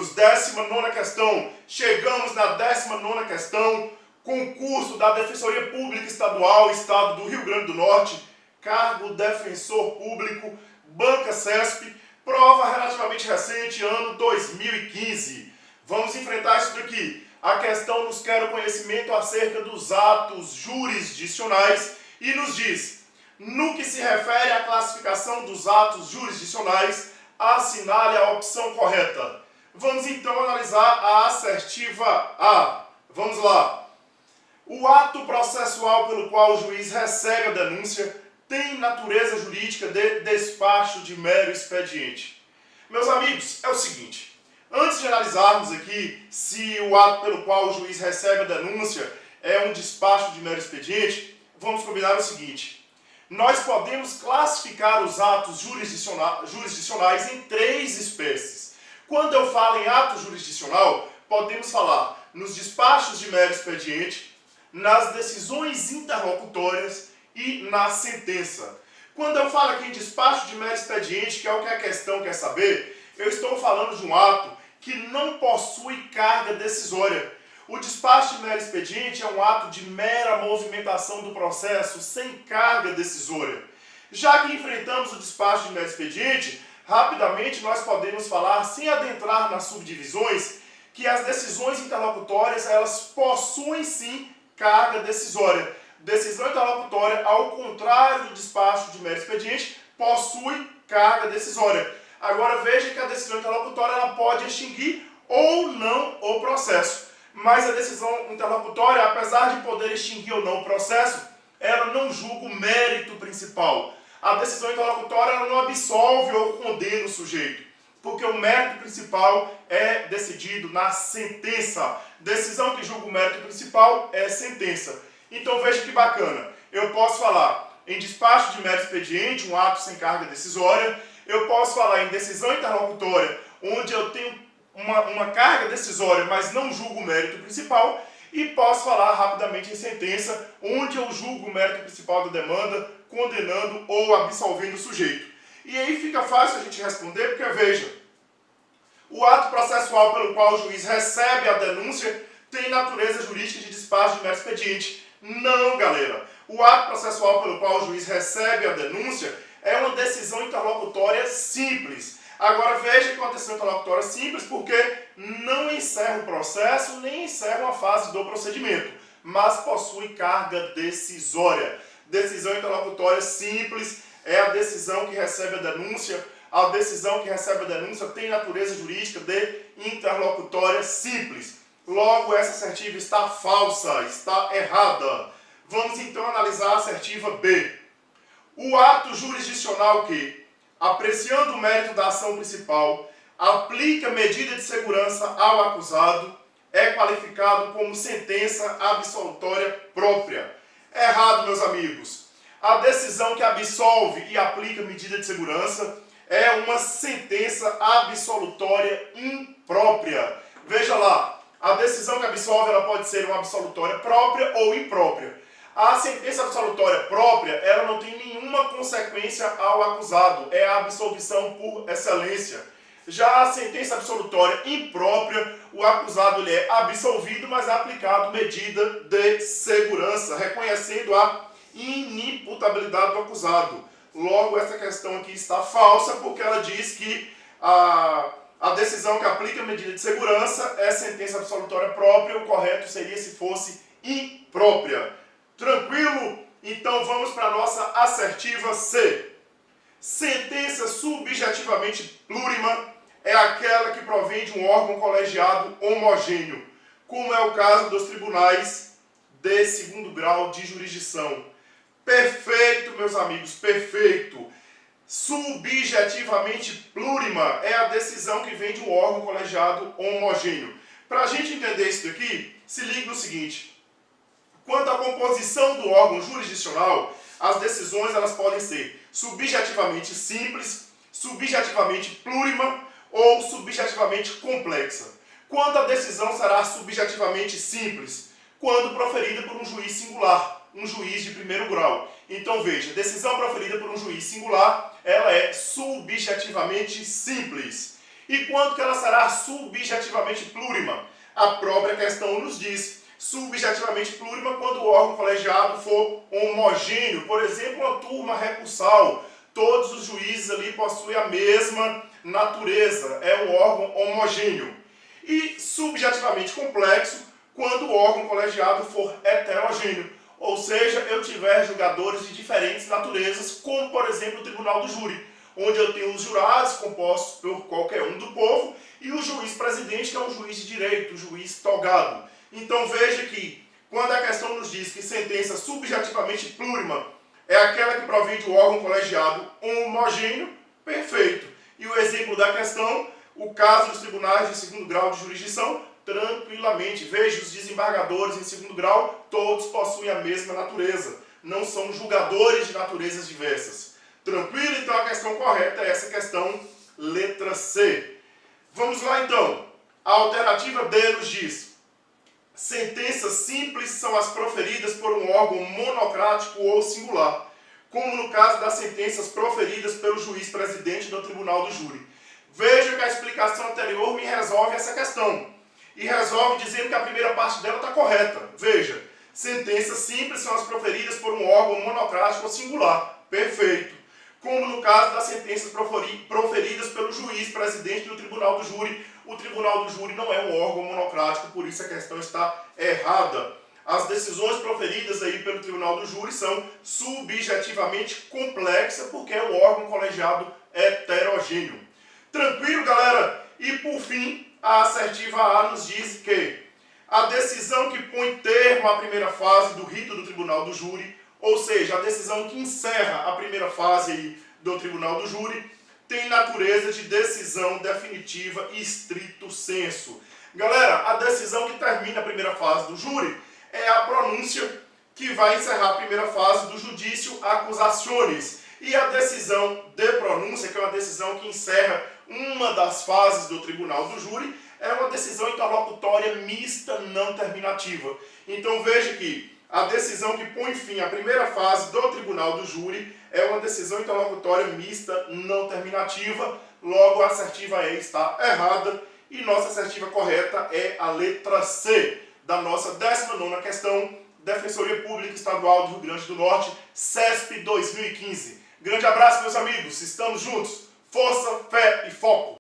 amigos, 19ª questão. Chegamos na 19ª questão. Concurso da Defensoria Pública Estadual, Estado do Rio Grande do Norte. Cargo Defensor Público, Banca CESP. Prova relativamente recente, ano 2015. Vamos enfrentar isso daqui. A questão nos quer o conhecimento acerca dos atos jurisdicionais e nos diz: no que se refere à classificação dos atos jurisdicionais, assinale a opção correta. Vamos então analisar a assertiva A. Vamos lá. O ato processual pelo qual o juiz recebe a denúncia tem natureza jurídica de despacho de mero expediente. Meus amigos, é o seguinte. Antes de analisarmos aqui se o ato pelo qual o juiz recebe a denúncia é um despacho de mero expediente, vamos combinar o seguinte. Nós podemos classificar os atos jurisdicionais em 3 espécies. Quando eu falo em ato jurisdicional, podemos falar nos despachos de mero expediente, nas decisões interlocutórias e na sentença. Quando eu falo aqui em despacho de mero expediente, que é o que a questão quer saber, eu estou falando de um ato que não possui carga decisória. O despacho de mero expediente é um ato de mera movimentação do processo, sem carga decisória. Já que enfrentamos o despacho de mero expediente, rapidamente nós podemos falar, sem adentrar nas subdivisões, que as decisões interlocutórias elas possuem sim carga decisória. Decisão interlocutória, ao contrário do despacho de mero expediente, possui carga decisória. Agora veja que a decisão interlocutória ela pode extinguir ou não o processo. Mas a decisão interlocutória, apesar de poder extinguir ou não o processo, ela não julga o mérito principal. A decisão interlocutória ela não absolve ou condena o sujeito, porque o mérito principal é decidido na sentença. Decisão que julga o mérito principal é sentença. Então veja que bacana. Eu posso falar em despacho de mero expediente, um ato sem carga decisória. Eu posso falar em decisão interlocutória, onde eu tenho uma carga decisória, mas não julgo o mérito principal. E posso falar rapidamente em sentença, onde eu julgo o mérito principal da demanda, condenando ou absolvendo o sujeito. E aí fica fácil a gente responder, porque veja, o ato processual pelo qual o juiz recebe a denúncia tem natureza jurídica de despacho de mero expediente. Não, galera. O ato processual pelo qual o juiz recebe a denúncia é uma decisão interlocutória simples. Agora veja que é uma decisão interlocutória simples porque não encerra o processo nem encerra uma fase do procedimento, mas possui carga decisória. Decisão interlocutória simples é a decisão que recebe a denúncia. A decisão que recebe a denúncia tem natureza jurídica de interlocutória simples. Logo, essa assertiva está falsa, está errada. Vamos então analisar a assertiva B. O ato jurisdicional que, apreciando o mérito da ação principal, aplica medida de segurança ao acusado, é qualificado como sentença absolutória própria. Errado, meus amigos. A decisão que absolve e aplica medida de segurança é uma sentença absolutória imprópria. Veja lá, a decisão que absolve ela pode ser uma absolutória própria ou imprópria. A sentença absolutória própria, ela não tem nenhuma consequência ao acusado, é a absolvição por excelência. Já a sentença absolutória imprópria, o acusado ele é absolvido, mas é aplicado medida de segurança, reconhecendo a inimputabilidade do acusado. Logo, essa questão aqui está falsa, porque ela diz que a decisão que aplica medida de segurança é sentença absolutória própria, o correto seria se fosse imprópria. Tranquilo? Então vamos para a nossa assertiva C. Sentença subjetivamente plurima é aquela que provém de um órgão colegiado homogêneo, como é o caso dos tribunais de segundo grau de jurisdição. Perfeito, meus amigos, perfeito. Subjetivamente plurima é a decisão que vem de um órgão colegiado homogêneo. Para a gente entender isso daqui, se liga no seguinte. Quanto à composição do órgão jurisdicional, as decisões elas podem ser subjetivamente simples, subjetivamente plurima ou subjetivamente complexa. Quando a decisão será subjetivamente simples? Quando proferida por um juiz singular, um juiz de primeiro grau. Então veja, decisão proferida por um juiz singular, ela é subjetivamente simples. E quando que ela será subjetivamente plurima? A própria questão nos diz, subjetivamente plurima quando o órgão colegiado for homogêneo, por exemplo, uma turma recursal, todos os juízes ali possuem a mesma natureza, é um órgão homogêneo. E subjetivamente complexo quando o órgão colegiado for heterogêneo, ou seja, eu tiver julgadores de diferentes naturezas, como por exemplo o Tribunal do Júri, onde eu tenho os jurados compostos por qualquer um do povo e o juiz presidente, que é um juiz de direito, o juiz togado. Então veja que quando a questão nos diz que sentença subjetivamente plurima é aquela que provém de um órgão colegiado homogêneo, perfeito. E o exemplo da questão, o caso dos tribunais de segundo grau de jurisdição, tranquilamente. Veja, os desembargadores em segundo grau, todos possuem a mesma natureza. Não são julgadores de naturezas diversas. Tranquilo? Então a questão correta é essa questão, letra C. Vamos lá então. A alternativa D nos diz: sentenças simples são as proferidas por um órgão monocrático ou singular, como no caso das sentenças proferidas pelo juiz presidente do Tribunal do Júri. Veja que a explicação anterior me resolve essa questão. E resolve dizendo que a primeira parte dela está correta. Veja, sentenças simples são as proferidas por um órgão monocrático ou singular. Perfeito. Como no caso das sentenças proferidas pelo juiz presidente do Tribunal do Júri. O Tribunal do Júri não é um órgão monocrático, por isso a questão está errada. As decisões proferidas aí pelo Tribunal do Júri são subjetivamente complexas, porque é um órgão colegiado heterogêneo. Tranquilo, galera? E por fim, a assertiva A nos diz que a decisão que põe termo à primeira fase do rito do Tribunal do Júri, ou seja, a decisão que encerra a primeira fase aí do Tribunal do Júri, tem natureza de decisão definitiva e estrito sensu. Galera, a decisão que termina a primeira fase do júri é a pronúncia que vai encerrar a primeira fase do judício accusationis. E a decisão de pronúncia, que é uma decisão que encerra uma das fases do Tribunal do Júri, é uma decisão interlocutória mista não terminativa. Então veja que a decisão que põe fim à primeira fase do Tribunal do Júri é uma decisão interlocutória mista não terminativa, logo a assertiva E está errada e nossa assertiva correta é a letra C da nossa 19ª questão, Defensoria Pública Estadual do Rio Grande do Norte, CESP 2015. Grande abraço, meus amigos, estamos juntos, força, fé e foco!